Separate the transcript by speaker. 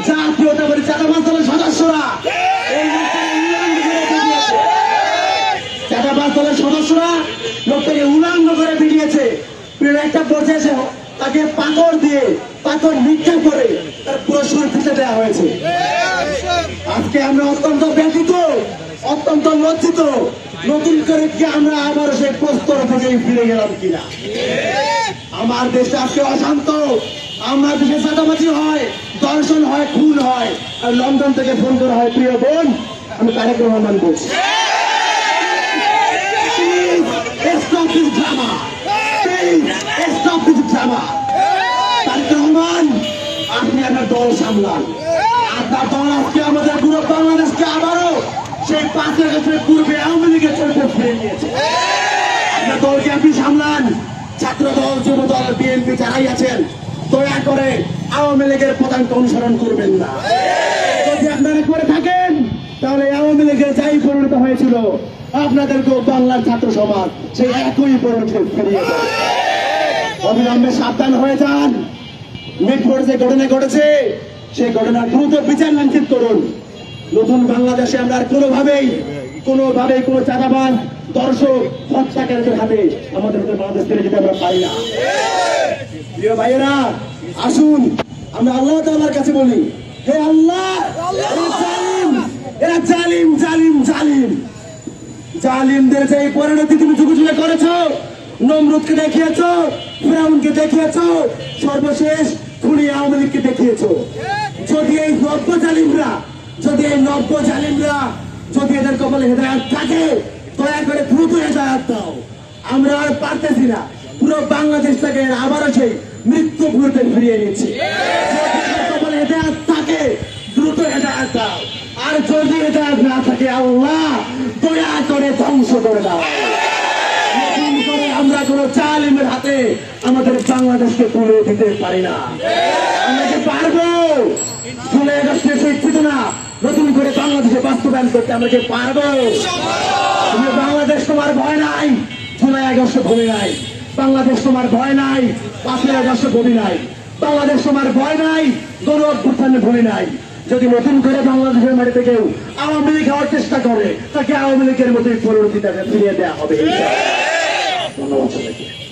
Speaker 1: জাতীয়তাবাদী চাঁদাবাজ দলের সদস্যরা চাঁদাবাজ দলের সদস্যরা লোকটাকে উলঙ্গ করে পিটিয়েছে। একটা পর্যায়ে তাকে পাথর দিয়ে পাথর নিক্ষেপ করে তার পুরো শরীর ফেটে দেওয়া হয়েছে। আজকে আমরা অত্যন্ত ব্যথিত, অত্যন্ত লজ্জিত। নতুন করে কি আমরা আবার সেই প্রস্তর থেকে ফিরে গেলাম কিনা? আমার দেশে আজকে অশান্ত, আমার দেশে চাঁদাবাজি হয়, দর্শন হয়, খুন হয়, আর লন্ডন থেকে ফোন করা হয়, প্রিয় বোন আমি তারেক রহমান বলছি, stop this drama, stop this drama। Tarique Rahman, আপনি আপনার দল সামলান। আপনার দল আজকে আমাদের পুরো বাংলাদেশকে আবারও সেই 5 আগস্টের পূর্বে আওয়ামী লীগের চরিত্রে ফিরে নিয়েছে। আপনার দলকে আপনি সামলান। ছাত্র দল, যুব দল, বিএনপি যারাই আছেন, দয়া করে আওয়ামী লীগের পতাকা অনুসরণ করবেন না। যদি আপনারা করে থাকেন তাহলে আওয়ামী লীগের যাই পরিণত হয়েছিল আপনাদেরকেও বাংলার ছাত্র সমাজ সেই একই পরিণতি ফিরিয়ে দেয়। অবিলম্বে সাবধান হয়ে যান। মিটফোর্ডে যে ঘটনা ঘটেছে সেই ঘটনার দ্রুত বিচার নিশ্চিত করুন। নতুন বাংলাদেশে আমরা আর কোনোভাবেই কোনো চাঁদাবাজ, দর্শক, হত্যাকারীদের হাতে আমাদের বাংলাদেশ ফিরে যেতে আমরা পারি না। প্রিয় ভাইয়েরা, আসুন আমরা আল্লাহ তাআলার কাছে বলি, হে আল্লাহ, এরা জালিম জালিম জালিম জালিমদের যে পরিণতি তুমি যুগে যুগে করেছো, নমরুদকে দেখিয়েছো, ফিরাউনকে দেখিয়েছো, সর্বশেষ খুনি আওয়ামী লীগকে দেখিয়েছো। যদি এই নব্য জালিমরা যদি এদের কপালে হেদায়েত থাকে, দয়া করে দ্রুত হেদায়েত দাও। আমরা আর পারতেছি না, পুরো বাংলাদেশটাকে আবারও সেই মৃত্যু ঘুরতে ফিরিয়ে নিচ্ছি। কপালে হেদায়েত থাকে, দ্রুত হেদায়েত দাও। আর যদি হেদায়েত না থাকে, আল্লাহ দয়া করে ধ্বংস করে দাও। আমরা কোন জালিমের হাতে আমাদের বাংলাদেশকে তুলে দিতে পারি না। আমরা কি পারবো? 16 আগস্টের সেই চেতনা নতুন করে বাংলাদেশে বাস্তবায়ন করতে আমরা কি পারবো? বাংলাদেশ তোমার ভয় নাই, 16 আগস্ট ভূমি নাই। বাংলাদেশ তোমার ভয় নাই, 5 আগস্ট ভূমি নাই। বাংলাদেশ তোমার ভয় নাই, গণ অভ্যুত্থানের ভূমি নাই। যদি নতুন করে বাংলাদেশের মাটিতে কেউ আওয়ামী লীগ হওয়ার চেষ্টা করে, তাকে আওয়ামী লীগের মতোই পরিণতি তাকে ফিরিয়ে দেওয়া হবে। ধন্যবাদ সবাইকে।